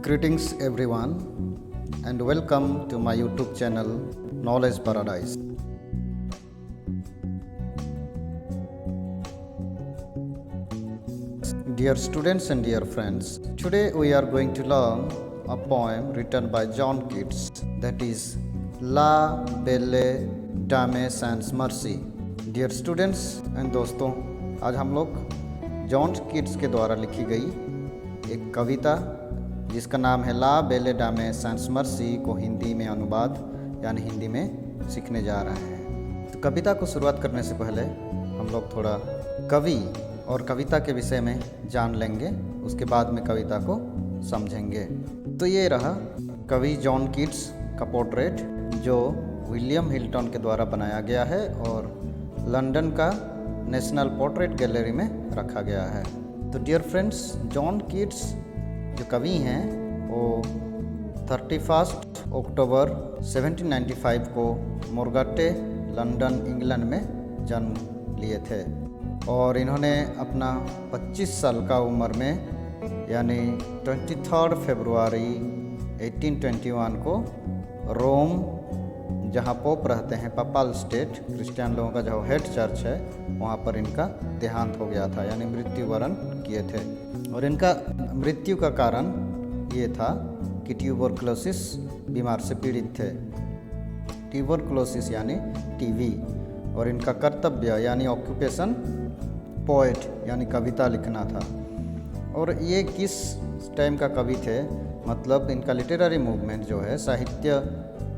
Greetings everyone and welcome to my YouTube channel Knowledge Paradise. Dear students and dear friends, today we are going to learn a poem written by John Keats, that is La Belle Dame sans Merci. Dear students and दोस्तों, आज हम लोग John Keats के द्वारा लिखी गई एक कविता जिसका नाम है ला बेले डामे सैंस मर्सी को हिंदी में अनुवाद यानी हिंदी में सीखने जा रहे हैं। तो कविता को शुरुआत करने से पहले हम लोग थोड़ा कवि और कविता के विषय में जान लेंगे, उसके बाद में कविता को समझेंगे। तो ये रहा कवि जॉन कीट्स का पोर्ट्रेट जो विलियम हिल्टन के द्वारा बनाया गया है और लंदन का नेशनल पोर्ट्रेट गैलरी में रखा गया है। तो डियर फ्रेंड्स, जॉन कीट्स जो कवि हैं वो 31 अक्टूबर 1795 को मोरगटे लंदन इंग्लैंड में जन्म लिए थे और इन्होंने अपना 25 साल का उम्र में यानी 23 फरवरी 1821 को रोम, जहाँ पोप रहते हैं, पपाल स्टेट, क्रिश्चियन लोगों का जो हेड चर्च है, वहाँ पर इनका देहांत हो गया था यानी मृत्युवरण किए थे। और इनका मृत्यु का कारण ये था कि ट्यूबरकुलोसिस बीमार से पीड़ित थे, ट्यूबरकुलोसिस यानी टीबी। और इनका कर्तव्य यानी ऑक्यूपेशन पोएट यानी कविता लिखना था। और ये किस टाइम का कवि थे, मतलब इनका लिटरेरी मूवमेंट जो है,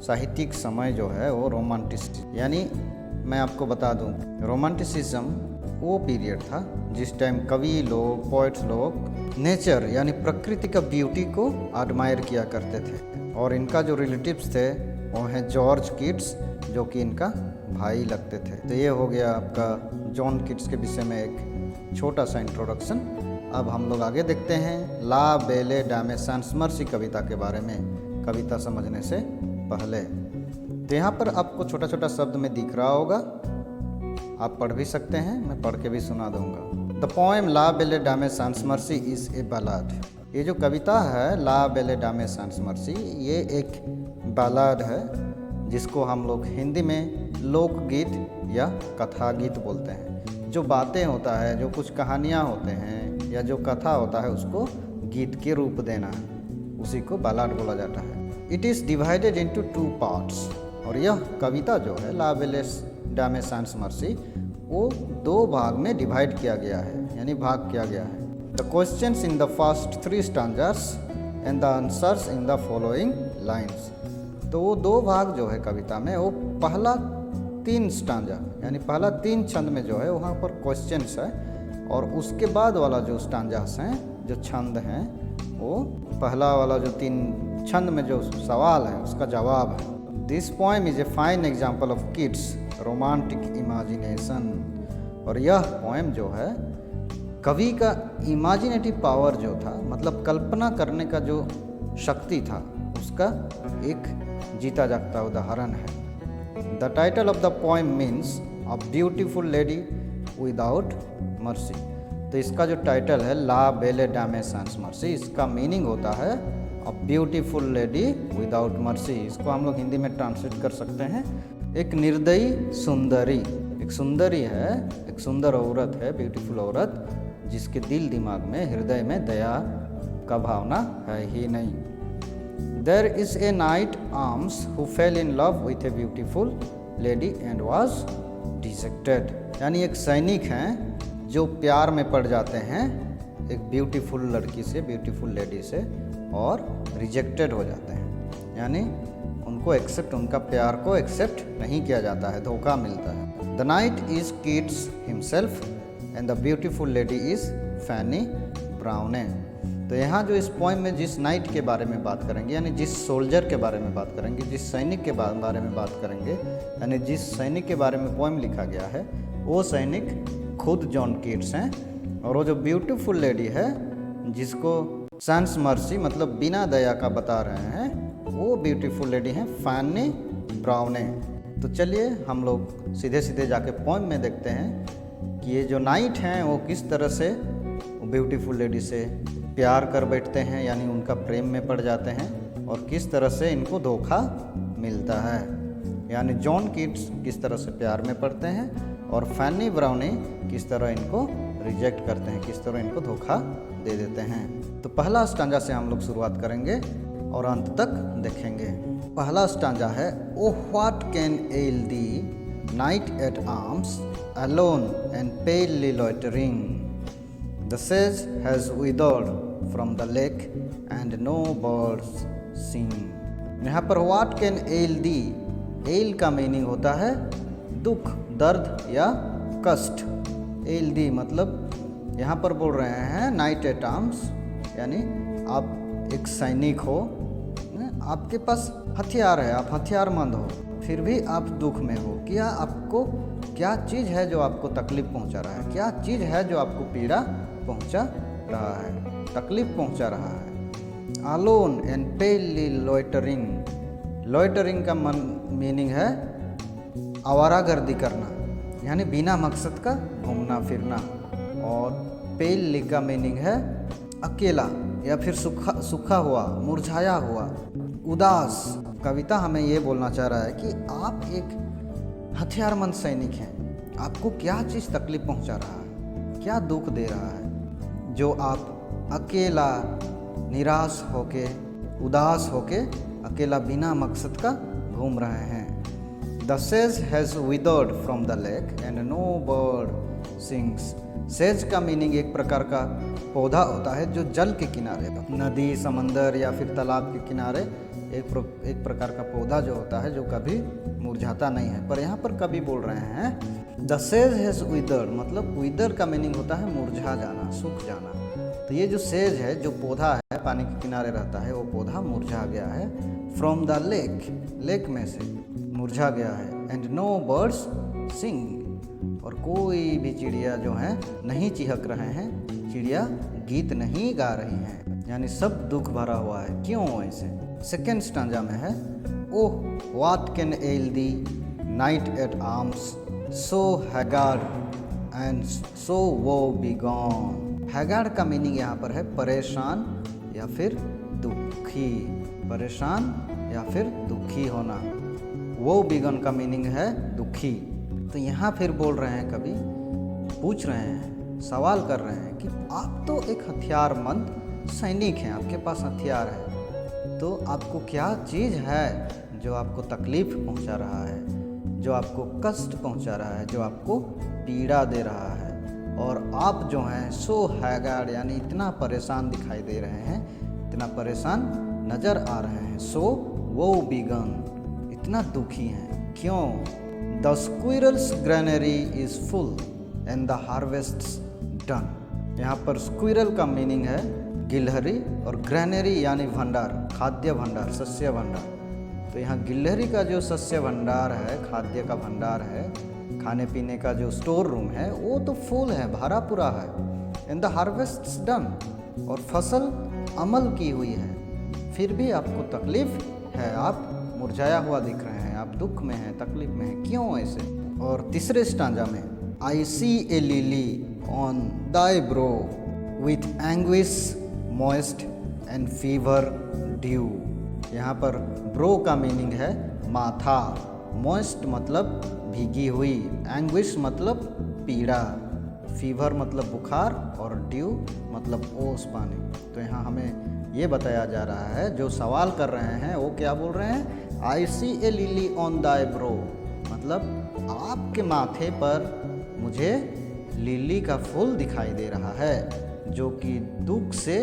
साहित्यिक समय जो है वो रोमांटिसिज्म, यानी मैं आपको बता दूं रोमांटिसिज्म वो पीरियड था जिस टाइम कवि लोग, पोइट्स लोग नेचर यानी प्रकृति का ब्यूटी को एडमायर किया करते थे। और इनका जो रिलेटिव्स थे वो हैं जॉर्ज कीट्स, जो कि इनका भाई लगते थे। तो ये हो गया आपका जॉन कीट्स के विषय में एक छोटा सा इंट्रोडक्शन। अब हम लोग आगे देखते हैं ला बेले डामे सैंस मर्सी कविता के बारे में, कविता समझने से पहले। तो यहाँ पर आपको छोटा छोटा शब्द में दिख रहा होगा, आप पढ़ भी सकते हैं, मैं पढ़ के भी सुना दूंगा। The poem la belle dame sans merci is a ballad. ये जो कविता है ला बेले डामे सैंस मर्सी, ये एक बालाड है जिसको हम लोग हिंदी में लोकगीत या कथा गीत बोलते हैं। जो बातें होता है, जो कुछ कहानियाँ होते हैं या जो कथा होता है, उसको गीत के रूप देना, उसी को बालाड बोला जाता है। It is divided into 2 parts. और यह कविता जो है ला बेले डामे सैंस मर्सी वो 2 भाग में डिवाइड किया गया है, यानी भाग किया गया है। The questions in the first 3 stanzas and the answers in the following lines. तो वो 2 भाग जो है कविता में, वो पहला 3 स्टांजा यानी पहला 3 छंद में जो है वहाँ पर क्वेश्चंस है, और उसके बाद वाला जो स्टांजास हैं, जो छंद हैं, वो पहला वाला जो 3 छंद में जो सवाल है उसका जवाब है। This poem is a fine example of kids romantic imagination. और यह पोएम जो है कवि का इमेजिनेटिव पावर जो था, मतलब कल्पना करने का जो शक्ति था, उसका एक जीता जागता उदाहरण है। The title of the poem means a beautiful lady without mercy. तो इसका जो टाइटल है ला बेले डामे सैंस मर्सी, इसका मीनिंग होता है a beautiful lady without mercy. इसको हम लोग हिंदी में ट्रांसलेट कर सकते हैं एक निर्दयी सुंदरी। एक सुंदरी है, एक सुंदर औरत है, ब्यूटीफुल औरत, जिसके दिल दिमाग में, हृदय में दया का भावना है ही नहीं। There is a knight arms who fell in love with a beautiful lady and was dissected. यानी एक सैनिक हैं जो प्यार में पड़ जाते हैं एक ब्यूटीफुल लड़की से, ब्यूटीफुल लेडी से, और रिजेक्टेड हो जाते हैं, यानी उनको एक्सेप्ट, उनका प्यार को एक्सेप्ट नहीं किया जाता है, धोखा मिलता है। The knight is Keats himself and the beautiful lady is Fanny Brawne. तो यहाँ जो इस पोएम में जिस नाइट के बारे में बात करेंगे, यानी जिस सोल्जर के बारे में बात करेंगे, जिस सैनिक के बारे में बात करेंगे, यानी जिस सैनिक के बारे में पोएम लिखा गया है, वो सैनिक खुद जॉन कीट्स हैं। और वो जो ब्यूटीफुल लेडी है जिसको सैंस मर्सी मतलब बिना दया का बता रहे हैं, वो ब्यूटीफुल लेडी हैं फैनी ब्राउने। तो चलिए हम लोग सीधे सीधे जाके पोएम में देखते हैं कि ये जो नाइट हैं वो किस तरह से ब्यूटीफुल लेडी से प्यार कर बैठते हैं यानी उनका प्रेम में पड़ जाते हैं, और किस तरह से इनको धोखा मिलता है। यानी जॉन कीट्स किस तरह से प्यार में पड़ते हैं और फैनी ब्राउनी किस तरह इनको रिजेक्ट करते हैं, किस तरह इनको धोखा दे देते हैं। तो पहला स्टांजा से हम लोग शुरुआत करेंगे और अंत तक देखेंगे। पहला स्टांजा है, oh what can ail thee knight at arms alone and palely loitering, the सेज has withered from the lake and no birds sing. यहाँ पर what can ail thee, ail का मीनिंग होता है दुख, दर्द या कष्ट। एल दी मतलब यहाँ पर बोल रहे हैं नाइट एट आर्म्स, यानी आप एक सैनिक हो, आपके पास हथियार है, आप हथियारमंद हो, फिर भी आप दुख में हो। क्या आपको, क्या चीज़ है जो आपको तकलीफ़ पहुंचा रहा है, क्या चीज़ है जो आपको पीड़ा पहुंचा रहा है, तकलीफ़ पहुंचा रहा है। Alone and palely loitering, loitering का मीनिंग है आवारागर्दी करना, यानी बिना मकसद का घूमना फिरना। और पेलली का मीनिंग है अकेला या फिर सूखा हुआ, मुरझाया हुआ, उदास। कविता हमें ये बोलना चाह रहा है कि आप एक हथियारमंद सैनिक हैं, आपको क्या चीज़ तकलीफ पहुंचा रहा है, क्या दुख दे रहा है, जो आप अकेला निराश होके, उदास होके, अकेला बिना मकसद का घूम रहे हैं। The says has withered from the lake and no bird sings. Sage का मीनिंग एक प्रकार का पौधा होता है जो जल के किनारे, नदी, समंदर या फिर तालाब के किनारे एक प्रकार का पौधा जो होता है जो कभी मुरझाता नहीं है। पर यहाँ पर कभी बोल रहे हैं द सेज हैज़ विदर्ड, मतलब विदर का मीनिंग होता है मुरझा जाना, सूख जाना। तो ये जो सेज है, जो पौधा है, पानी के किनारे रहता है, वो पौधा मुरझा गया है। फ्रॉम द लेक, लेक में से मुरझा गया है। एंड नो बर्ड्स सिंग, और कोई भी चिड़िया जो है नहीं चिहक रहे हैं, चिड़िया गीत नहीं गा रही हैं, यानी सब दुख भरा हुआ है। क्यों ऐसे? सेकेंड स्टांजा में है, oh what can ail thee knight at arms so haggard and so woebegone. Haggard का मीनिंग यहाँ पर है परेशान या फिर दुखी, परेशान या फिर दुखी होना। वो बिगन का मीनिंग है दुखी। तो यहाँ फिर बोल रहे हैं, कभी पूछ रहे हैं, सवाल कर रहे हैं कि आप तो एक हथियारमंद सैनिक हैं, आपके पास हथियार है, तो आपको क्या चीज़ है जो आपको तकलीफ पहुँचा रहा है, जो आपको कष्ट पहुँचा रहा है, जो आपको पीड़ा दे रहा है। और आप जो हैं सो हैगार्ड, यानी इतना परेशान दिखाई दे रहे हैं, इतना परेशान नज़र आ रहे हैं। सो वो बिगन, इतना दुखी हैं। क्यों? The squirrel's granary is full and the harvest's done. यहाँ पर स्क्विरल का मीनिंग है गिलहरी, और ग्रैनरी यानी भंडार, खाद्य भंडार, शस्य भंडार। तो यहाँ गिलहरी का जो शस्य भंडार है, खाद्य का भंडार है, खाने पीने का जो स्टोर रूम है, वो तो फुल है, भरा पूरा है। एंड द हार्वेस्ट्स डन, और फसल अमल की हुई है, फिर भी आपको तकलीफ है, आप मुरझाया हुआ दिख रहे हैं, आप दुख में हैं, तकलीफ में हैं। क्यों ऐसे? और तीसरे स्टांजा में, I see a lily on thy brow with anguish moist and fever dew. यहाँ पर ब्रो का मीनिंग है माथा, मॉइस्ट मतलब भीगी हुई, एंग्विश मतलब पीड़ा, फीवर मतलब बुखार, और ड्यू मतलब ओस, पानी। तो यहाँ हमें ये बताया जा रहा है, जो सवाल कर रहे हैं वो क्या बोल रहे हैं, आई see a lily on thy bro, मतलब आपके माथे पर मुझे लिली का फूल दिखाई दे रहा है, जो कि दुख से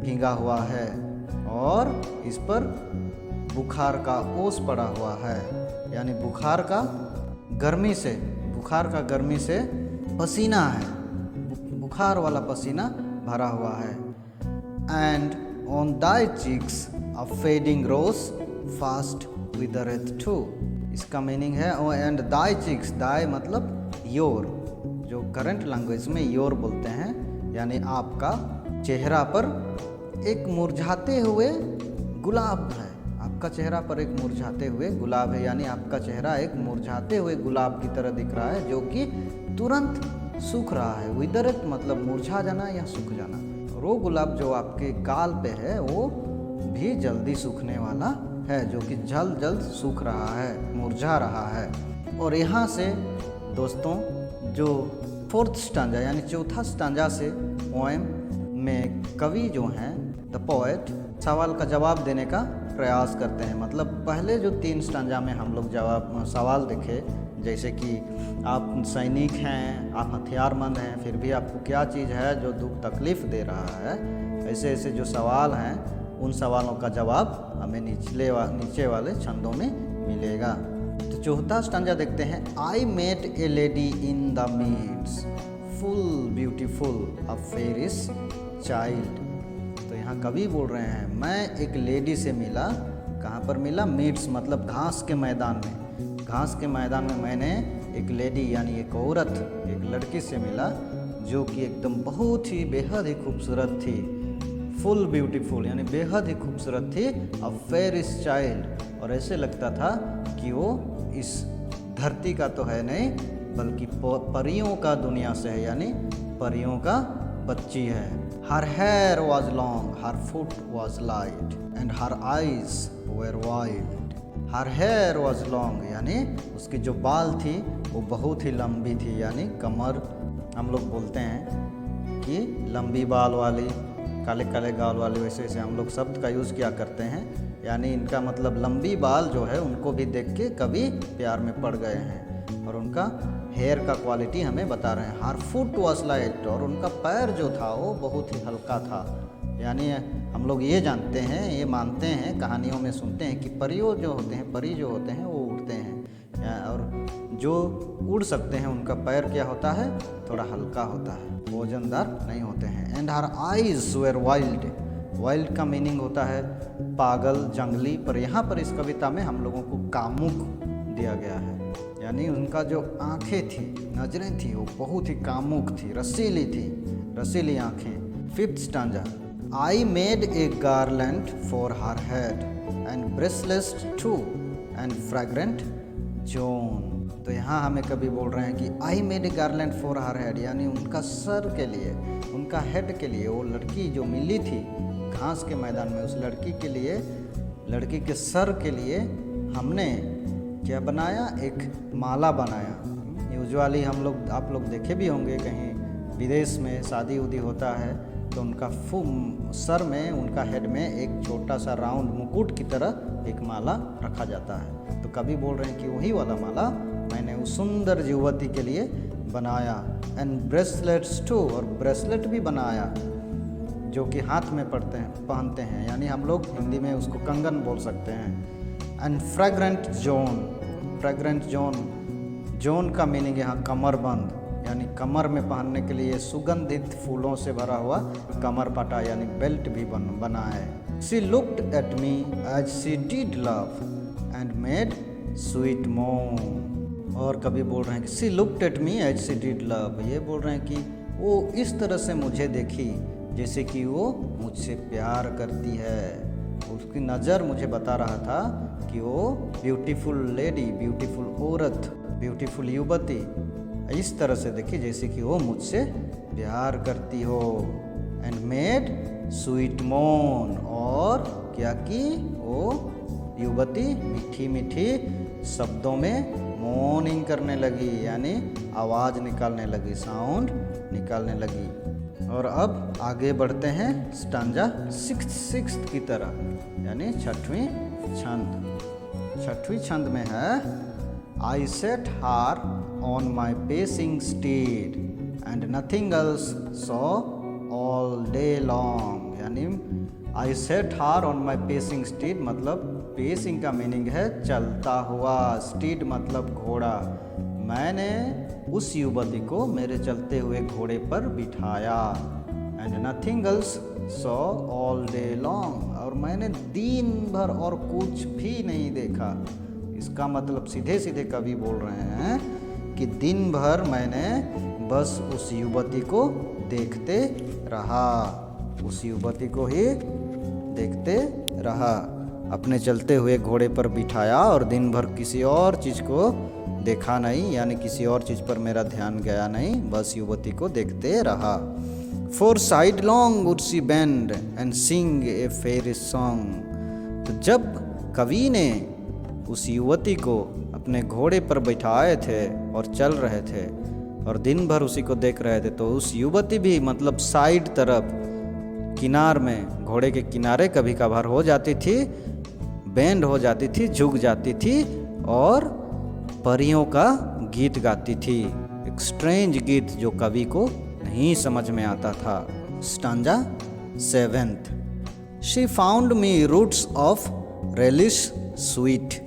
भीगा हुआ है और इस पर बुखार का ओस पड़ा हुआ है, यानी बुखार का गर्मी से पसीना है, बुखार वाला पसीना भरा हुआ है। And on thy cheeks a fading rose fast withereth too. इसका मीनिंग है एंड दाई चिक्स, दाई मतलब योर, जो करंट लैंग्वेज में योर बोलते हैं, यानी आपका चेहरा पर एक मुरझाते हुए गुलाब है, आपका चेहरा पर एक मुरझाते हुए गुलाब है, यानी आपका चेहरा एक मुरझाते हुए गुलाब की तरह दिख रहा है, जो कि तुरंत सूख रहा है। विदरत मतलब मुरझा जाना या सूख जाना, और और वो गुलाब जो आपके गाल पे है वो भी जल्दी सूखने वाला है, जो कि जल्द जल्द सूख रहा है, मुरझा रहा है। और यहाँ से दोस्तों जो फोर्थ स्टांजा यानी चौथा स्टांजा से पोएम में कवि जो हैं द पोएट सवाल का जवाब देने का प्रयास करते हैं। मतलब पहले जो 3 स्टांजा में हम लोग सवाल देखे, जैसे कि आप सैनिक हैं, आप हथियारमंद हैं, फिर भी आपको क्या चीज़ है जो दुख तकलीफ़ दे रहा है, ऐसे ऐसे जो सवाल हैं उन सवालों का जवाब हमें नीचे वाले छंदों में मिलेगा। तो चौथा स्टांजा देखते हैं। I met a lady in the meads full beautiful a faery's child. तो यहाँ कवि बोल रहे हैं मैं एक लेडी से मिला। कहाँ पर मिला? मीड्स मतलब घास के मैदान में। घास के मैदान में मैंने एक लेडी यानी एक औरत, एक लड़की से मिला जो कि एकदम बहुत ही बेहद ही खूबसूरत थी। फुल ब्यूटीफुल यानी बेहद ही खूबसूरत थी। अ फेरिस चाइल्ड, और ऐसे लगता था कि वो इस धरती का तो है नहीं बल्कि परियों का दुनिया से है, यानी परियों का बच्ची है। Her hair was long, her foot was light and her eyes were wild. Her hair was long यानी उसकी जो बाल थी वो बहुत ही लंबी थी, यानी कमर हम लोग बोलते हैं कि लंबी बाल वाली, काले काले गाल वाले, वैसे वैसे हम लोग शब्द का यूज़ किया करते हैं। यानी इनका मतलब लंबी बाल जो है उनको भी देख के कभी प्यार में पड़ गए हैं। और उनका हेयर का क्वालिटी हमें बता रहे हैं। हर फुट वॉज लाइट, और उनका पैर जो था वो बहुत ही हल्का था। यानी हम लोग ये जानते हैं, ये मानते हैं, कहानियों में सुनते हैं कि परियों जो होते हैं, परी जो होते हैं वो उड़ते हैं, और जो उड़ सकते हैं उनका पैर क्या होता है? थोड़ा हल्का होता है, वजनदार नहीं होते हैं। And her eyes were wild. Wild का मीनिंग होता है पागल, जंगली, पर यहाँ पर इस कविता में हम लोगों को कामुक दिया गया है। यानी उनका जो आंखें थी, नजरें थी, वो बहुत ही कामुक थी, रसीली थी, रसीली आंखें। Fifth stanza. I made a garland for her head and bracelets too and fragrant zone. तो यहाँ हमें कभी बोल रहे हैं कि I made a garland for her head, यानी उनका सर के लिए, उनका हेड के लिए, वो लड़की जो मिली थी घास के मैदान में, उस लड़की के लिए, लड़की के सर के लिए हमने क्या बनाया? एक माला बनाया। यूजुअली हम लोग, आप लोग देखे भी होंगे कहीं विदेश में शादी उदी होता है तो उनका सर में, उनका हेड में एक छोटा सा राउंड मुकुट की तरह एक माला रखा जाता है। तो कभी बोल रहे हैं कि वही वाला माला मैंने उस सुंदर युवती के लिए बनाया। एंड ब्रेसलेट्स टू, और ब्रेसलेट भी बनाया जो कि हाथ में पहनते हैं, यानी हम लोग हिंदी में उसको कंगन बोल सकते हैं। And fragrant zone. Fragrant zone, zone का मीनिंग यहाँ कमरबंद, यानी कमर में पहनने के लिए सुगंधित फूलों से भरा हुआ कमर पटा यानी बेल्ट भी बना है। She looked at me as she did love and made sweet moan. और कभी बोल रहे हैं कि she looked at me as she did love, ये बोल रहे हैं कि वो इस तरह से मुझे देखी जैसे कि वो मुझसे प्यार करती है। उसकी नज़र मुझे बता रहा था कि वो ब्यूटीफुल लेडी, ब्यूटीफुल औरत, ब्यूटीफुल युवती इस तरह से देखी जैसे कि वो मुझसे प्यार करती हो। एंड मेड स्वीट मोन, और क्या की? वो युवती मीठी मीठी शब्दों में मॉर्निंग करने लगी, यानी आवाज़ निकालने लगी, साउंड निकालने लगी। और अब आगे बढ़ते हैं स्टांजा सिक्स्थ की तरह, यानी छठवीं छंद। छठवीं छंद में है आई सेट हार on my pacing stead and nothing else saw all day long. यानी आई सेट हार ऑन माई पेसिंग स्टीड, मतलब पेसिंग का मीनिंग है चलता हुआ, स्टीड मतलब घोड़ा। मैंने उस युवती को मेरे चलते हुए घोड़े पर बिठाया। And nothing else saw all day long, और मैंने दिन भर और कुछ भी नहीं देखा। इसका मतलब सीधे सीधे कवि बोल रहे हैं कि दिन भर मैंने बस उस युवती को देखते रहा, उस युवती को ही देखते रहा। अपने चलते हुए घोड़े पर बिठाया और दिन भर किसी और चीज़ को देखा नहीं, यानी किसी और चीज़ पर मेरा ध्यान गया नहीं, बस युवती को देखते रहा। For sidelong would she bend and sing a fairy song. तो जब कवि ने उस युवती को अपने घोड़े पर बैठाए थे और चल रहे थे और दिन भर उसी को देख रहे थे, तो उस युवती भी मतलब साइड तरफ किनार में, घोड़े के किनारे कभी कभार हो जाती थी, बेंड हो जाती थी, झुक जाती थी और परियों का गीत गाती थी। एक स्ट्रेंज गीत जो कवि को नहीं समझ में आता था। Stanza 7th। She found me roots of relish sweet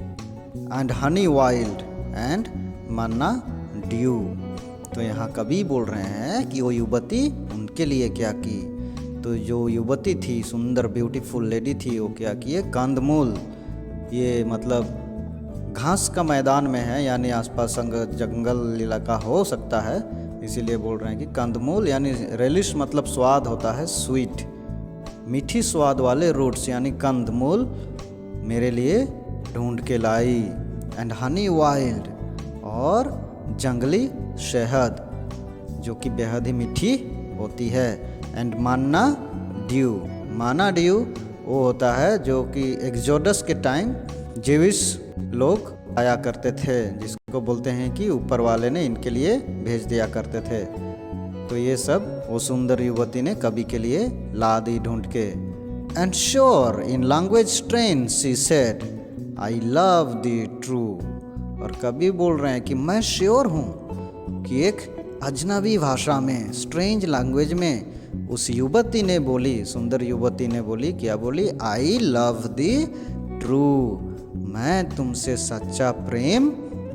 and honey wild and manna dew। तो यहाँ कवि बोल रहे हैं कि वो युवती उनके लिए क्या की। तो जो युवती थी, सुंदर ब्यूटीफुल लेडी थी, वो क्या किए, कंदमूल, ये मतलब घास का मैदान में है, यानी आसपास जंगल इलाका हो सकता है, इसीलिए बोल रहे हैं कि कंदमूल, यानी रेलिश मतलब स्वाद होता है, स्वीट मीठी स्वाद वाले रूट्स यानी कंदमूल मेरे लिए ढूंढ के लाई। एंड हनी वाइल्ड, और जंगली शहद जो कि बेहद ही मीठी होती है। एंड मान्ना ड्यू, माना ड्यू वो होता है जो कि एक्सोडस के टाइम जेविश लोग आया करते थे, जिसको बोलते हैं कि ऊपर वाले ने इनके लिए भेज दिया करते थे। तो ये सब वो सुंदर युवती ने कवि के लिए ला दी ढूंढ के। And sure in language strain she said I love the true. और कवि बोल रहे हैं कि मैं श्योर हूँ कि एक अजनबी भाषा में, स्ट्रेंज लैंग्वेज में उस युवती ने बोली, सुंदर युवती ने बोली, क्या बोली, आई लव दी ट्रू, मैं तुमसे सच्चा प्रेम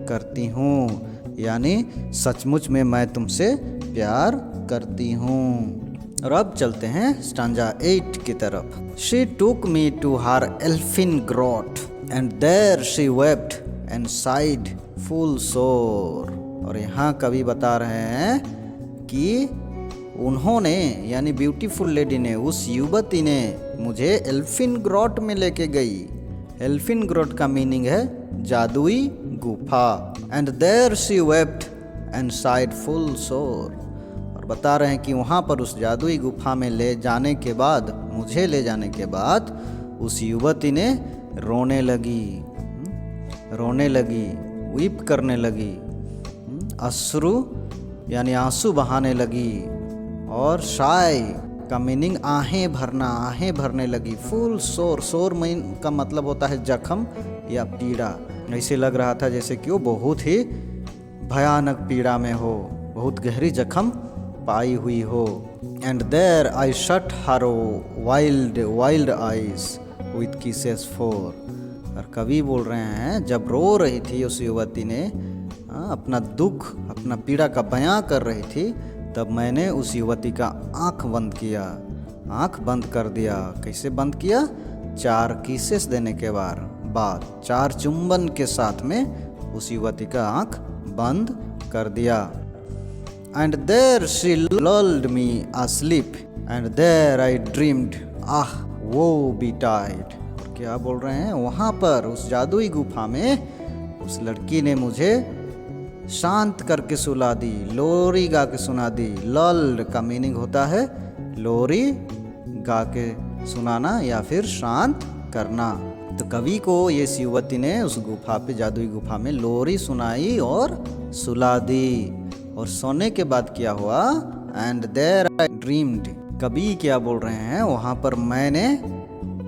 करती हूँ, यानी सचमुच में मैं तुमसे प्यार करती हूँ। और अब चलते हैं स्टांजा 8 की तरफ। She took me to her elfin grot and there she wept and sighed full sore. और यहाँ कवि बता रहे हैं कि उन्होंने, यानी ब्यूटीफुल लेडी ने, उस युवती ने मुझे एल्फिन ग्रॉट में लेके गई। एल्फिन ग्रॉट का मीनिंग है जादुई गुफा। And there she wept and sighed full sore. और बता रहे हैं कि वहाँ पर उस जादुई गुफा में ले जाने के बाद, मुझे ले जाने के बाद, उस युवती ने रोने लगी, वीप करने लगी, अश्रु यानी आंसू बहाने लगी, और शाय का मीनिंग आहें भरने लगी। फुल सोर, सोर का मतलब होता है जख्म या पीड़ा। ऐसे लग रहा था जैसे कि वो बहुत ही भयानक पीड़ा में हो, बहुत गहरी जख्म पाई हुई हो। And there I shut her wild eyes with kisses four. और कवि बोल रहे हैं जब रो रही थी उस युवती ने, अपना दुख, अपना पीड़ा का बयां कर रही थी, तब मैंने उस युवती का आंख बंद कर दिया। कैसे बंद किया? 4 किसेस देने के बाद 4 चुंबन के साथ में उस युवती का आंख बंद कर दिया। And there she lulled me asleep and there I dreamed ah woe betide. और क्या बोल रहे हैं? वहाँ पर उस जादुई गुफा में उस लड़की ने मुझे शांत करके सुला दी, लोरी गा के सुना दी। लल्ड का मीनिंग होता है लोरी गा के सुनाना या फिर शांत करना। तो कवि को ये युवती ने उस गुफा पे, जादुई गुफा में लोरी सुनाई और सुला दी। और सोने के बाद क्या हुआ? And there I dreamed. कवि क्या बोल रहे हैं? वहाँ पर मैंने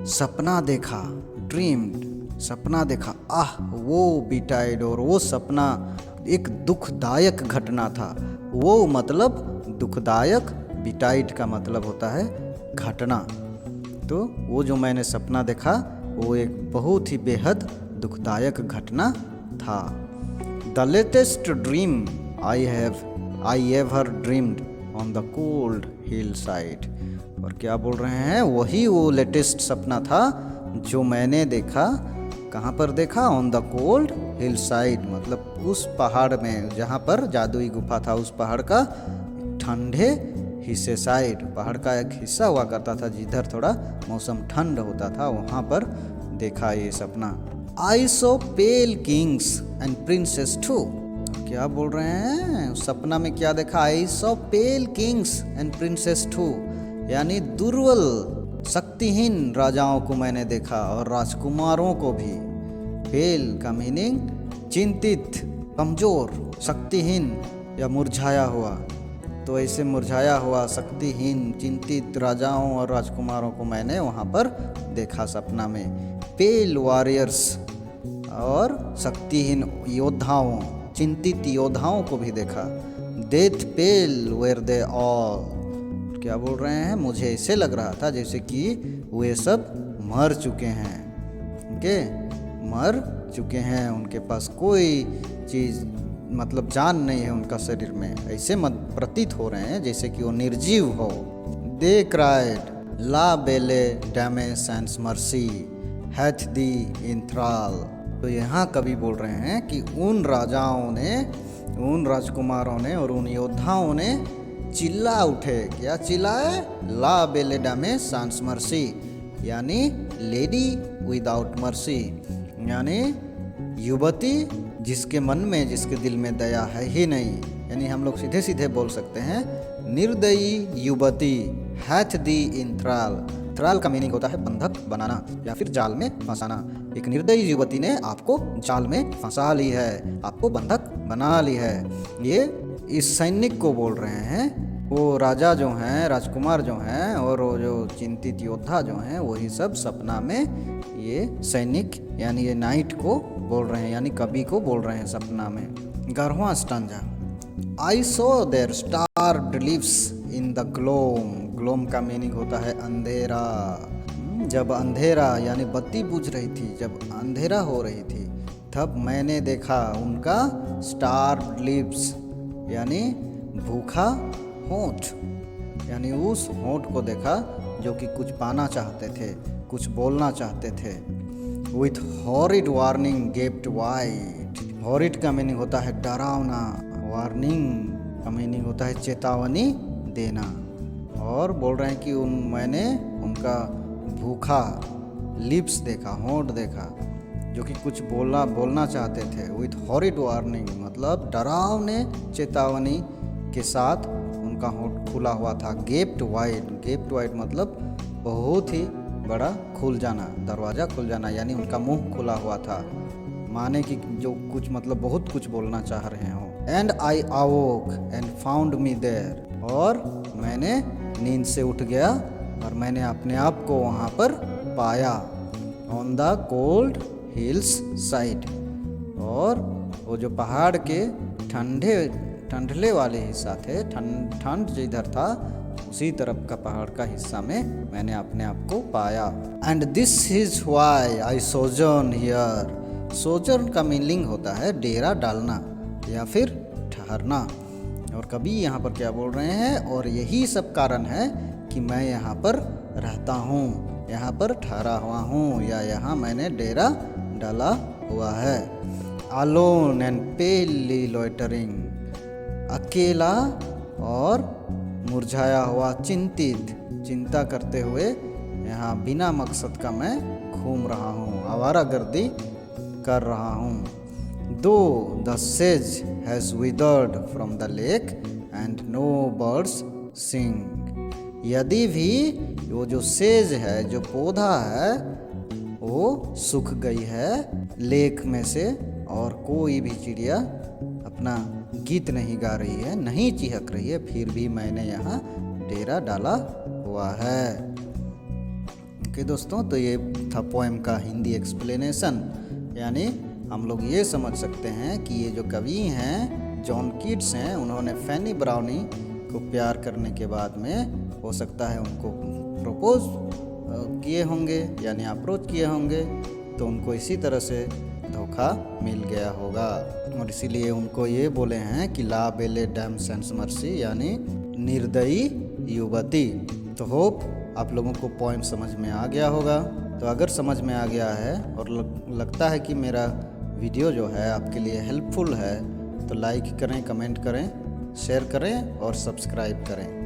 सपना देखा, ड्रीम्ड, सपना देखा। आह वो बीटाइड, और वो सपना एक दुखदायक घटना था। वो मतलब दुखदायक, बिटाइट का मतलब होता है घटना। तो वो जो मैंने सपना देखा वो एक बहुत ही बेहद दुखदायक घटना था। The latest dream I ever dreamed on the cold hill side. और क्या बोल रहे हैं? वही वो लेटेस्ट सपना था जो मैंने देखा। कहाँ पर देखा? On the cold hill side, मतलब उस पहाड़ में जहाँ पर जादुई गुफा था, उस पहाड़ का ठंडे हिस्से साइड, पहाड़ का एक हिस्सा हुआ करता था जिधर थोड़ा मौसम ठंड होता था, वहाँ पर देखा ये सपना। I saw pale kings and princes too. क्या बोल रहे हैं? सपना में क्या देखा? I saw pale kings and princes too, यानी दुर्बल शक्तिहीन राजाओं को मैंने देखा और राजकुमारों को भी। पेल का मीनिंग चिंतित, कमजोर, शक्तिहीन या मुरझाया हुआ। तो ऐसे मुरझाया हुआ, शक्तिहीन, चिंतित राजाओं और राजकुमारों को मैंने वहाँ पर देखा सपना में। पेल वॉरियर्स और शक्तिहीन योद्धाओं, चिंतित योद्धाओं को भी देखा। Death pale were they all, क्या बोल रहे हैं? मुझे ऐसे लग रहा था जैसे कि वे सब मर चुके हैं। ओके, मर चुके हैं, उनके पास कोई चीज़ मतलब जान नहीं है उनका शरीर में। ऐसे मत प्रतीत हो रहे हैं जैसे कि वो निर्जीव हो। दे क्राइड ला बेले डैमेस एंड मर्सी हैथ दी इंथ्राल। तो यहाँ कवि बोल रहे हैं कि उन राजाओं ने, उन राजकुमारों ने और उन योद्धाओं ने चिल्ला उठे। क्या चिल्लाए? ला बेले डैमेस एंड मर्सी, यानी लेडी विदाउट मर्सी, यानी युवती जिसके मन में, जिसके दिल में दया है ही नहीं। यानी हम लोग सीधे सीधे बोल सकते हैं निर्दयी युवती हैथ दी इन थ्राल। थ्राल का मीनिंग होता है बंधक बनाना या फिर जाल में फंसाना। एक निर्दयी युवती ने आपको जाल में फंसा ली है, आपको बंधक बना ली है। ये इस सैनिक को बोल रहे हैं। वो राजा जो हैं, राजकुमार जो हैं और वो जो चिंतित योद्धा जो हैं, वही सब सपना में ये सैनिक यानी ये नाइट को बोल रहे हैं, यानी कवि को बोल रहे हैं सपना में। 11वां stanza, I saw their starved lips in the gloam. Gloam का मीनिंग होता है अंधेरा। जब अंधेरा यानी बत्ती बुझ रही थी, जब अंधेरा हो रही थी, तब मैंने देखा उनका स्टार्ड लिप्स, यानी भूखा होंठ, यानी उस होंठ को देखा जो कि कुछ पाना चाहते थे, कुछ बोलना चाहते थे। With horrid warning gaped wide. Horrid का मीनिंग होता है डरावना, वार्निंग का मीनिंग होता है चेतावनी देना। और बोल रहे हैं कि मैंने उनका भूखा लिप्स देखा, होंठ देखा जो कि कुछ बोलना चाहते थे। विथ हॉरिड वार्निंग मतलब डरावने चेतावनी के साथ उनका होंठ खुला हुआ था। गेप्ड वाइड, गेप्ड वाइड मतलब बहुत ही बड़ा खुल जाना, दरवाज़ा खुल जाना, यानी उनका मुंह खुला हुआ था, माने कि जो कुछ मतलब बहुत कुछ बोलना चाह रहे हो। And I awoke and found me there, और मैंने नींद से उठ गया और मैंने अपने आप को वहाँ पर पाया। On the cold hills side, और वो जो पहाड़ के ठंडले वाले हिस्सा थे, ठंड जिधर था उसी तरफ का पहाड़ का हिस्सा में मैंने अपने आप को पाया। And this is why I sojourn here. Sojourn का मीनिंग होता है डेरा डालना या फिर ठहरना। और कभी यहाँ पर क्या बोल रहे हैं? और यही सब कारण है कि मैं यहाँ पर रहता हूँ, यहाँ पर ठहरा हुआ हूँ, या यहाँ मैंने डेरा डाला हुआ है। अलोन एंड पेली लॉइटरिंग, अकेला और मुरझाया हुआ, चिंतित, चिंता करते हुए यहाँ बिना मकसद का मैं घूम रहा हूँ, आवारागर्दी कर रहा हूँ। Though the says has withered from the lake and no birds sing. यदि भी वो जो सेज है, जो पौधा है, वो सूख गई है लेक में से और कोई भी चिड़िया अपना गीत नहीं गा रही है, नहीं चिहक रही है, फिर भी मैंने यहाँ डेरा डाला हुआ है। ओके दोस्तों, तो ये था पोएम का हिंदी एक्सप्लेनेशन। यानी हम लोग ये समझ सकते हैं कि ये जो कवि हैं जॉन कीट्स हैं, उन्होंने फैनी ब्राउनी को प्यार करने के बाद में हो सकता है उनको प्रपोज किए होंगे, यानी अप्रोच किए होंगे, तो उनको इसी तरह से धोखा मिल गया होगा और इसीलिए उनको ये बोले हैं कि ला बेले डैम सेंस मर्सी, यानी निर्दयी युवती। तो होप आप लोगों को पोएम समझ में आ गया होगा। तो अगर समझ में आ गया है और लगता है कि मेरा वीडियो जो है आपके लिए हेल्पफुल है, तो लाइक करें, कमेंट करें, शेयर करें और सब्सक्राइब करें।